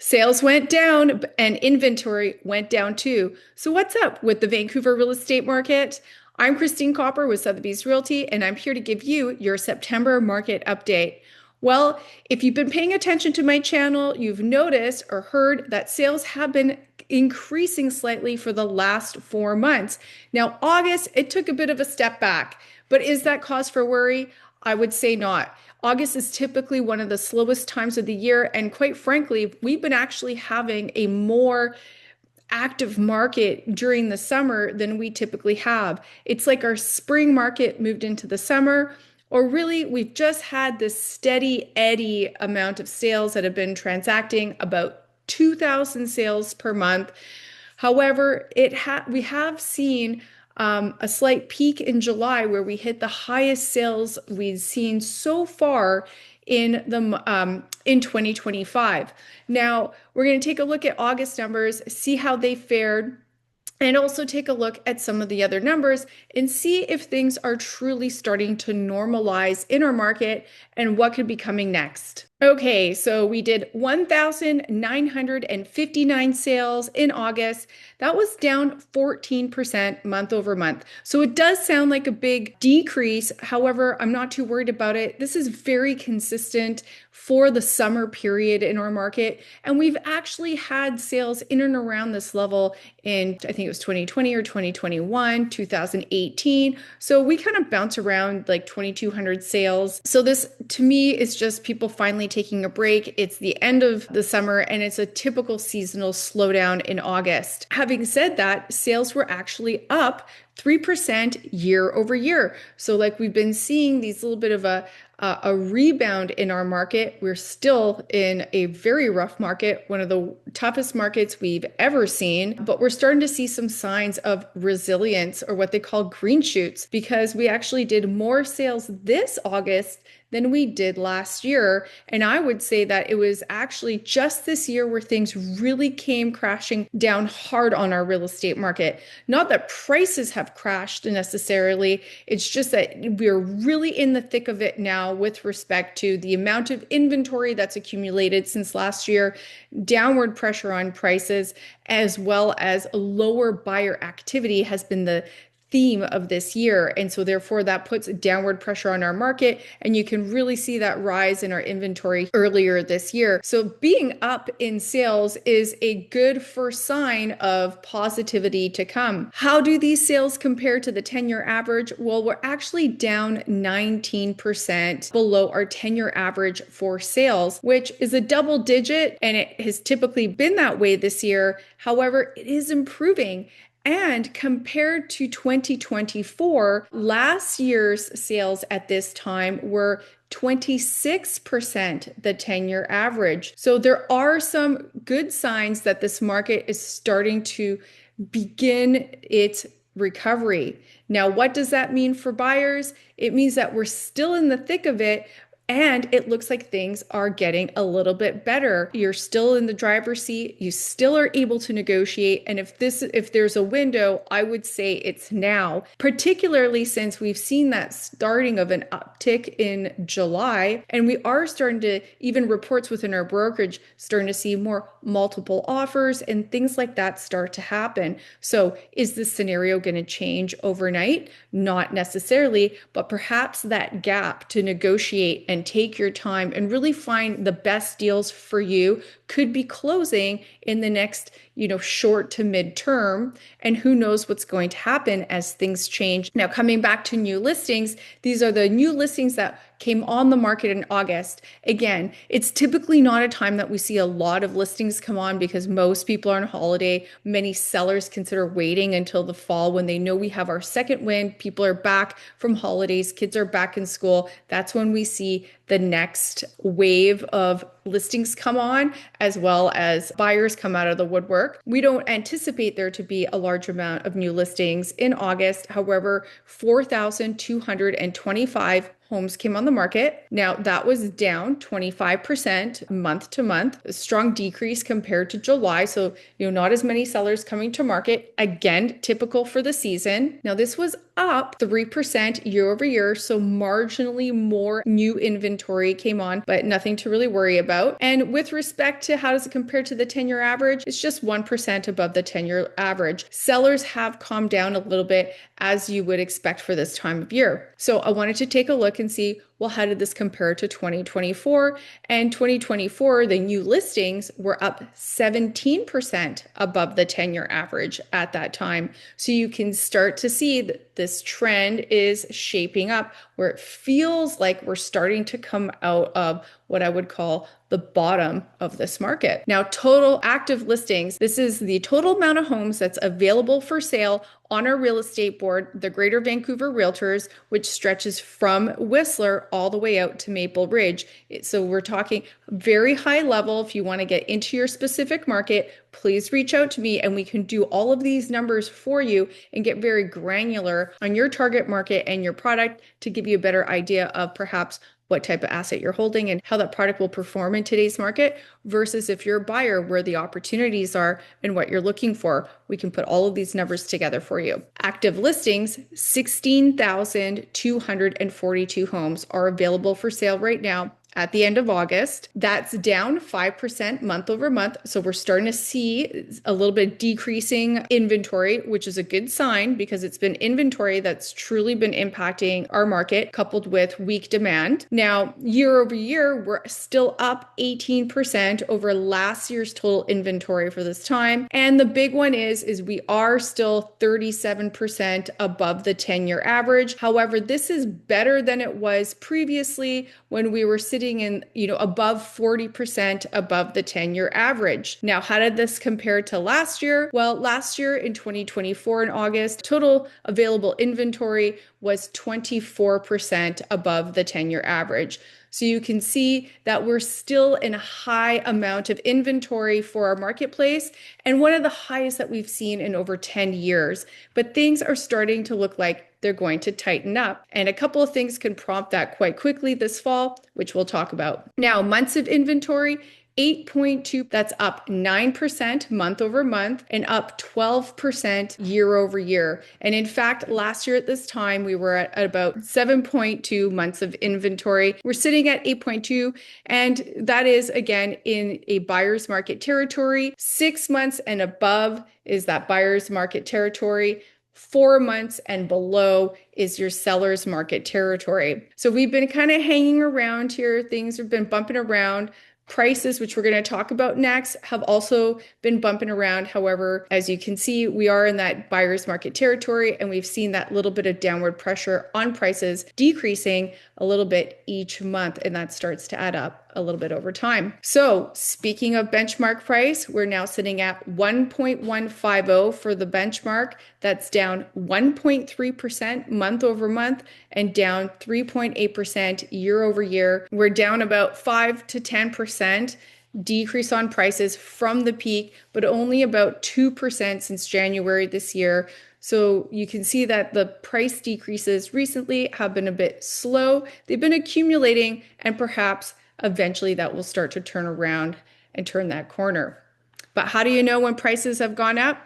Sales went down and inventory went down too. So, what's up with the Vancouver real estate market? I'm Christine Kopr with Sotheby's Realty, and I'm here to give you your September market update. Well, if you've been paying attention to my channel, you've noticed or heard that sales have been increasing slightly for the last 4 months. Now, August, it took a bit of a step back, but is that cause for worry? I would say not. August is typically one of the slowest times of the year. And quite frankly, we've been actually having a more active market during the summer than we typically have. It's like our spring market moved into the summer, or really, we've just had this steady eddy amount of sales that have been transacting about 2,000 sales per month. However, we have seen a slight peak in July where we hit the highest sales we've seen so far in 2025. Now, we're going to take a look at August numbers, see how they fared, and also take a look at some of the other numbers and see if things are truly starting to normalize in our market and what could be coming next. Okay, so we did 1,959 sales in August. That was down 14% month over month. So it does sound like a big decrease. However, I'm not too worried about it. This is very consistent for the summer period in our market. And we've actually had sales in and around this level in, I think it was 2020 or 2021, 2018. So we kind of bounce around like 2,200 sales. So this to me is just people finally taking a break. It's the end of the summer and it's a typical seasonal slowdown in August. Having said that, sales were actually up 3% year over year. So like we've been seeing these little bit of a rebound in our market. We're still in a very rough market, one of the toughest markets we've ever seen, but we're starting to see some signs of resilience or what they call green shoots because we actually did more sales this August than we did last year. And I would say that it was actually just this year where things really came crashing down hard on our real estate market. Not that prices have crashed necessarily, it's just that we're really in the thick of it now with respect to the amount of inventory that's accumulated since last year, downward pressure on prices, as well as lower buyer activity has been the theme of this year. And so therefore that puts downward pressure on our market. And you can really see that rise in our inventory earlier this year. So being up in sales is a good first sign of positivity to come. How do these sales compare to the 10-year average? Well, we're actually down 19% below our 10-year average for sales, which is a double digit. And it has typically been that way this year. However, it is improving. And compared to 2024, last year's sales at this time were 26% the 10-year average. So there are some good signs that this market is starting to begin its recovery. Now, what does that mean for buyers? It means that we're still in the thick of it, and it looks like things are getting a little bit better. You're still in the driver's seat. You still are able to negotiate. And if there's a window, I would say it's now, particularly since we've seen that starting of an uptick in July. And we are starting to, even reports within our brokerage, starting to see more multiple offers and things like that start to happen. So is this scenario going to change overnight? Not necessarily, but perhaps that gap to negotiate and take your time and really find the best deals for you could be closing in the next, short to mid-term. And who knows what's going to happen as things change. Now, coming back to new listings, these are the new listings that came on the market in August. Again, it's typically not a time that we see a lot of listings come on because most people are on holiday. Many sellers consider waiting until the fall when they know we have our second wind. People are back from holidays, kids are back in school. That's when we see the next wave of listings come on, as well as buyers come out of the woodwork. We don't anticipate there to be a large amount of new listings in August. However, 4,225 homes came on the market. Now, that was down 25% month to month, a strong decrease compared to July. So, not as many sellers coming to market. Again, typical for the season. Now, this was up 3% year over year, so marginally more new inventory inventory came on, but nothing to really worry about. And with respect to how does it compare to the 10-year average, it's just 1% above the 10-year average. Sellers have calmed down a little bit, as you would expect for this time of year. So I wanted to take a look and see, well, how did this compare to 2024? And 2024, the new listings were up 17% above the 10-year average at that time. So you can start to see that this trend is shaping up, where it feels like we're starting to come out of what I would call the bottom of this market. Now, total active listings, this is the total amount of homes that's available for sale on our real estate board, the Greater Vancouver Realtors, which stretches from Whistler all the way out to Maple Ridge. So we're talking very high level. If you want to get into your specific market, please reach out to me and we can do all of these numbers for you and get very granular on your target market and your product to give you a better idea of perhaps what type of asset you're holding and how that product will perform in today's market versus if you're a buyer, where the opportunities are and what you're looking for. We can put all of these numbers together for you. Active listings, 16,242 homes are available for sale right now at the end of August. That's down 5% month over month. So we're starting to see a little bit decreasing inventory, which is a good sign because it's been inventory that's truly been impacting our market, coupled with weak demand. Now, year over year, we're still up 18% over last year's total inventory for this time. And the big one is we are still 37% above the 10-year average. However, this is better than it was previously when we were sitting in, above 40% above the 10-year average. Now, how did this compare to last year? Well, last year in 2024 in August, total available inventory was 24% above the 10-year average. So you can see that we're still in a high amount of inventory for our marketplace and one of the highest that we've seen in over 10 years. But things are starting to look like they're going to tighten up. And a couple of things can prompt that quite quickly this fall, which we'll talk about. Now, months of inventory, 8.2, that's up 9% month over month and up 12% year over year. And in fact, last year at this time, we were at about 7.2 months of inventory. We're sitting at 8.2, and that is again in a buyer's market territory. 6 months and above is that buyer's market territory. 4 months and below is your seller's market territory. So we've been kind of hanging around here. Things have been bumping around. Prices, which we're going to talk about next, have also been bumping around. However, as you can see, we are in that buyer's market territory, and we've seen that little bit of downward pressure on prices decreasing a little bit each month, and that starts to add up a little bit over time. So speaking of benchmark price, we're now sitting at 1.150 for the benchmark. That's down 1.3% month over month and down 3.8% year over year. We're down about 5 to 10% decrease on prices from the peak, but only about 2% since January this year. So you can see that the price decreases recently have been a bit slow. They've been accumulating, and perhaps eventually that will start to turn around and turn that corner. But how do you know when prices have gone up?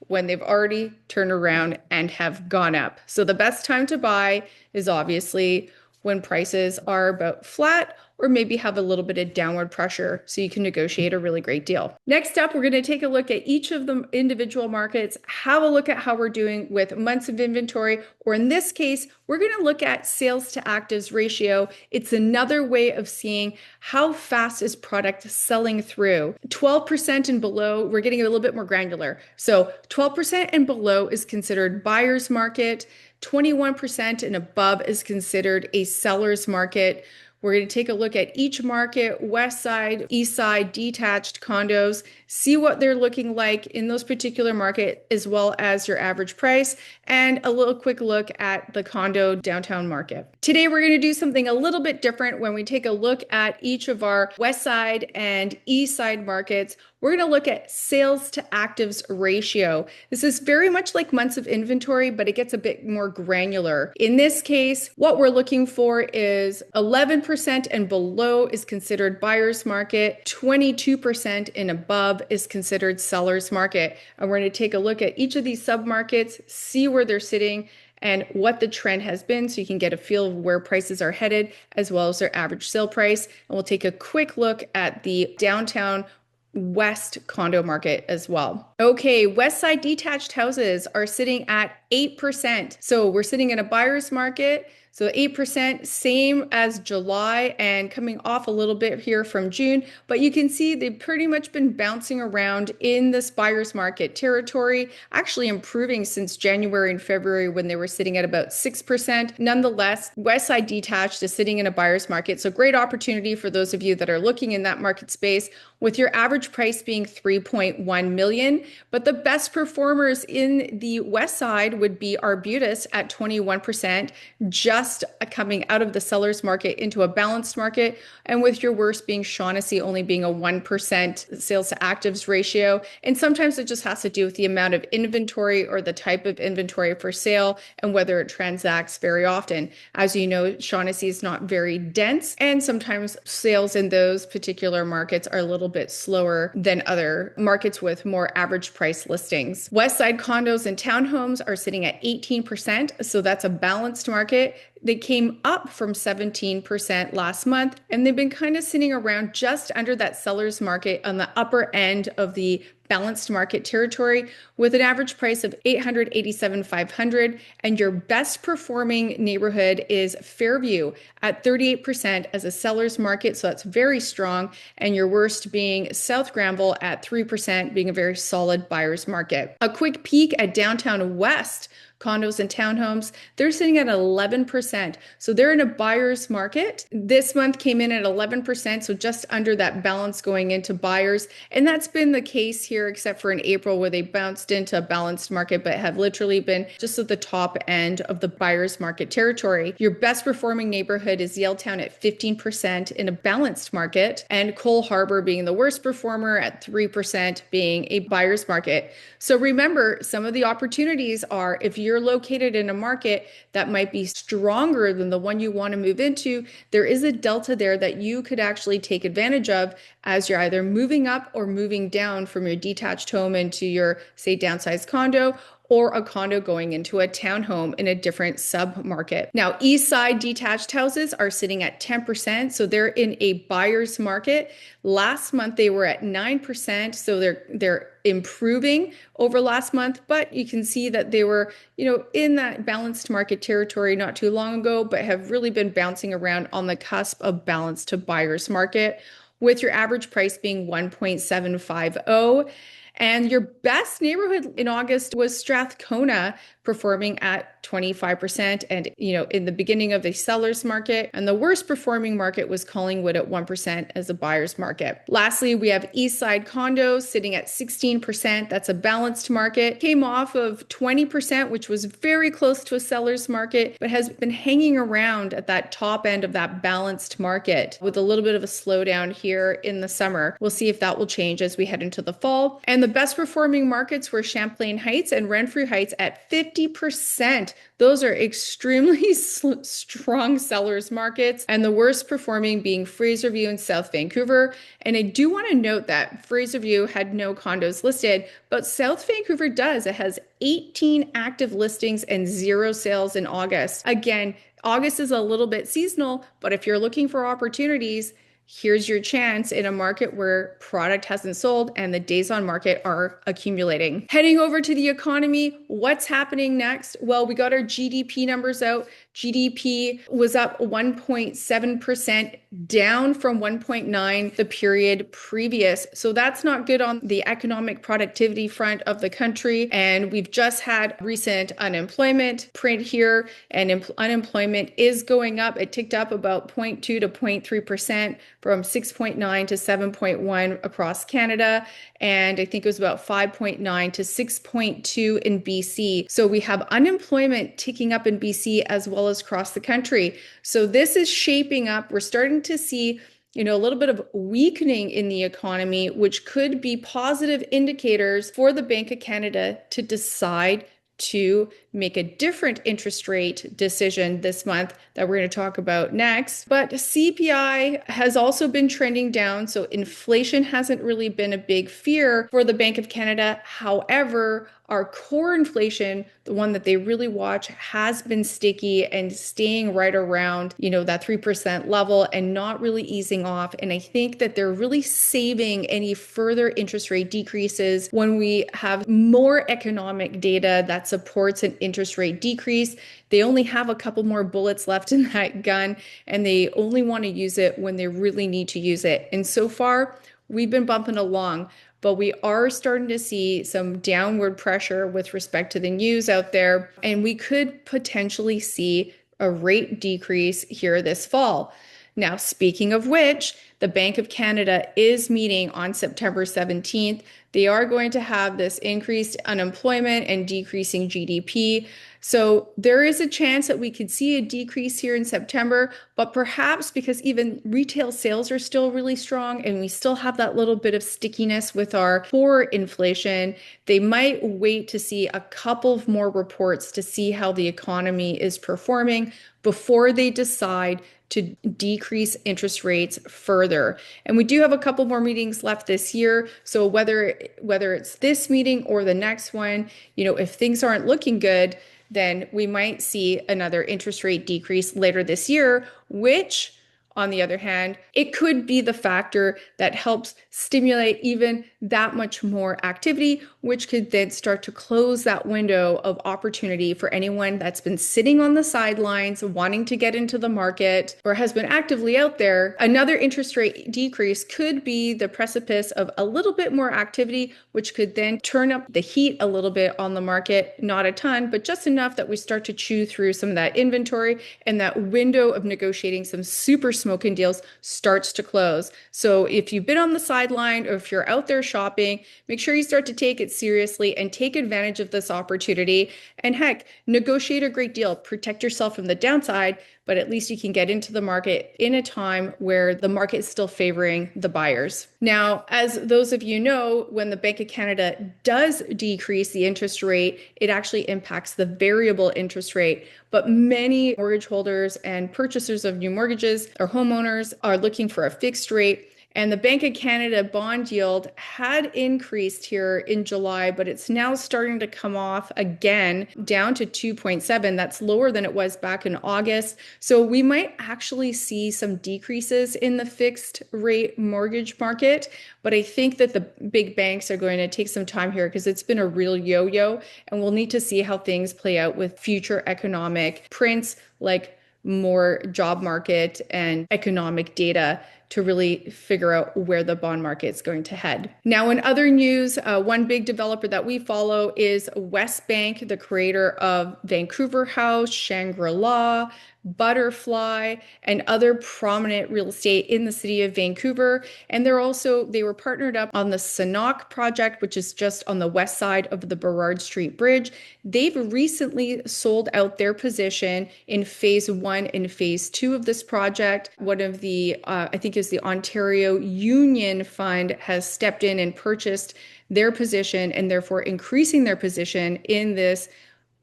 When they've already turned around and have gone up. So the best time to buy is obviously when prices are about flat or maybe have a little bit of downward pressure, so you can negotiate a really great deal. Next up, we're going to take a look at each of the individual markets, have a look at how we're doing with months of inventory, or in this case, we're going to look at sales to actives ratio. It's another way of seeing how fast is product selling through. 12% and below, we're getting a little bit more granular. So 12% and below is considered buyer's market. 21% and above is considered a seller's market. We're going to take a look at each market, west side, east side, detached condos, see what they're looking like in those particular market, as well as your average price, and a little quick look at the condo downtown market. Today, we're going to do something a little bit different when we take a look at each of our west side and east side markets. We're going to look at sales to actives ratio. This is very much like months of inventory, but it gets a bit more granular. In this case, what we're looking for is 11% and below is considered buyer's market, 22% and above is considered seller's market. And we're going to take a look at each of these submarkets, see where they're sitting, and what the trend has been so you can get a feel of where prices are headed as well as their average sale price. And we'll take a quick look at the downtown West condo market as well. Okay, West Side detached houses are sitting at 8%. So we're sitting in a buyer's market. So 8%, same as July and coming off a little bit here from June, but you can see they've pretty much been bouncing around in this buyer's market territory, actually improving since January and February when they were sitting at about 6%. Nonetheless, West Side detached is sitting in a buyer's market. So great opportunity for those of you that are looking in that market space, with your average price being 3.1 million. But the best performers in the West Side would be Arbutus at 21%, just coming out of the seller's market into a balanced market. And with your worst being Shaughnessy only being a 1% sales to actives ratio. And sometimes it just has to do with the amount of inventory or the type of inventory for sale and whether it transacts very often. As you know, Shaughnessy is not very dense, and sometimes sales in those particular markets are a little bit slower than other markets with more average price listings. West Side condos and townhomes are sitting at 18%, so that's a balanced market. They came up from 17% last month, and they've been kind of sitting around just under that seller's market on the upper end of the balanced market territory with an average price of $887,500. And your best performing neighborhood is Fairview at 38% as a seller's market. So that's very strong. And your worst being South Granville at 3%, being a very solid buyer's market. A quick peek at downtown West condos and townhomes, they're sitting at 11%. So they're in a buyer's market. This month came in at 11%, so just under that balance going into buyers. And that's been the case here, except for in April where they bounced into a balanced market, but have literally been just at the top end of the buyer's market territory. Your best performing neighborhood is Yaletown at 15% in a balanced market, and Cole Harbour being the worst performer at 3% being a buyer's market. So remember, some of the opportunities are if you're located in a market that might be stronger than the one you want to move into, there is a delta there that you could actually take advantage of as you're either moving up or moving down from your detached home into your, say, downsized condo, or a condo going into a townhome in a different sub-market. Now, East Side detached houses are sitting at 10%, so they're in a buyer's market. Last month, they were at 9%, so they're improving over last month, but you can see that they were, in that balanced market territory not too long ago, but have really been bouncing around on the cusp of balance to buyer's market, with your average price being 1.750. And your best neighborhood in August was Strathcona, performing at 25%, and in the beginning of the seller's market. And the worst performing market was Collingwood at 1% as a buyer's market. Lastly, we have East Side condos sitting at 16%. That's a balanced market. Came off of 20%, which was very close to a seller's market, but has been hanging around at that top end of that balanced market with a little bit of a slowdown here in the summer. We'll see if that will change as we head into the fall. And the best performing markets were Champlain Heights and Renfrew Heights at 50%. Those are extremely strong sellers markets, and the worst performing being Fraserview and South Vancouver. And I do want to note that Fraserview had no condos listed, but South Vancouver does. It has 18 active listings and 0 sales in August. Again, August is a little bit seasonal, but if you're looking for opportunities, here's your chance in a market where product hasn't sold and the days on market are accumulating. Heading over to the economy, what's happening next? Well, we got our GDP numbers out. GDP was up 1.7%, down from 1.9 the period previous. So that's not good on the economic productivity front of the country. And we've just had recent unemployment print here, and unemployment is going up. It ticked up about 0.2 to 0.3% from 6.9 to 7.1 across Canada. And I think it was about 5.9 to 6.2 in BC. So we have unemployment ticking up in BC as well as across the country. So this is shaping up. We're starting to see a little bit of weakening in the economy, which could be positive indicators for the Bank of Canada to decide to make a different interest rate decision this month that we're going to talk about next. But CPI has also been trending down, so inflation hasn't really been a big fear for the Bank of Canada. However, our core inflation, the one that they really watch, has been sticky and staying right around, that 3% level and not really easing off. And I think that they're really saving any further interest rate decreases when we have more economic data that supports an interest rate decrease. They only have a couple more bullets left in that gun, and they only want to use it when they really need to use it. And so far, we've been bumping along, but we are starting to see some downward pressure with respect to the news out there, and we could potentially see a rate decrease here this fall. Now, speaking of which, the Bank of Canada is meeting on September 17th. They are going to have this increased unemployment and decreasing GDP. So there is a chance that we could see a decrease here in September, but perhaps because even retail sales are still really strong and we still have that little bit of stickiness with our core inflation, they might wait to see a couple of more reports to see how the economy is performing before they decide to decrease interest rates further. And we do have a couple more meetings left this year. So whether it's this meeting or the next one, if things aren't looking good, then we might see another interest rate decrease later this year, which, on the other hand, it could be the factor that helps stimulate even that much more activity, which could then start to close that window of opportunity for anyone that's been sitting on the sidelines, wanting to get into the market, or has been actively out there. Another interest rate decrease could be the precipice of a little bit more activity, which could then turn up the heat a little bit on the market. Not a ton, but just enough that we start to chew through some of that inventory, and that window of negotiating some super smoking deals starts to close. So if you've been on the sideline, or if you're out there shopping, make sure you start to take it seriously and take advantage of this opportunity. And heck, negotiate a great deal. Protect yourself from the downside, but at least you can get into the market in a time where the market is still favoring the buyers. Now, as those of you know, when the Bank of Canada does decrease the interest rate, it actually impacts the variable interest rate. But many mortgage holders and purchasers of new mortgages or homeowners are looking for a fixed rate. And the Bank of Canada bond yield had increased here in July, but it's now starting to come off again down to 2.7. That's lower than it was back in August. So we might actually see some decreases in the fixed rate mortgage market. But I think that the big banks are going to take some time here because it's been a real yo-yo, and we'll need to see how things play out with future economic prints, like more job market and economic data, to really figure out where the bond market is going to head. Now, in other news, one big developer that we follow is Westbank, the creator of Vancouver House, Shangri-La, Butterfly, and other prominent real estate in the city of Vancouver. And they were partnered up on the Sanok project, which is just on the west side of the Burrard Street Bridge. They've recently sold out their position in phase 1 and phase 2 of this project. One of the, I think is the Ontario Union Fund, has stepped in and purchased their position, and therefore increasing their position in this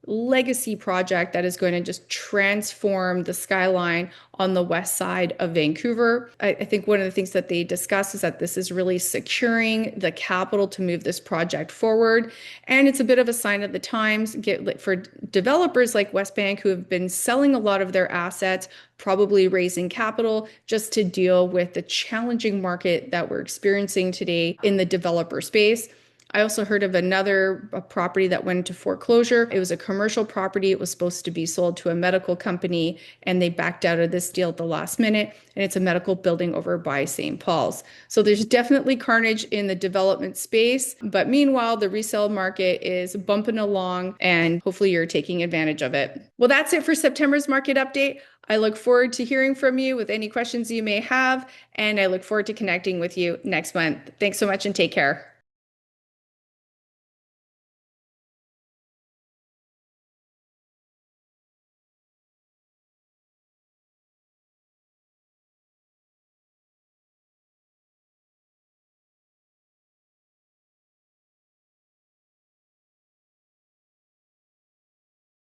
legacy project that is going to just transform the skyline on the west side of Vancouver. I think one of the things that they discuss is that this is really securing the capital to move this project forward. And it's a bit of a sign of the times for developers like Westbank, who have been selling a lot of their assets, probably raising capital just to deal with the challenging market that we're experiencing today in the developer space. I also heard of another property that went into foreclosure. It was a commercial property. It was supposed to be sold to a medical company, and they backed out of this deal at the last minute. And it's a medical building over by St. Paul's. So there's definitely carnage in the development space. But meanwhile, the resale market is bumping along, and hopefully you're taking advantage of it. Well, that's it for September's market update. I look forward to hearing from you with any questions you may have, and I look forward to connecting with you next month. Thanks so much, and take care.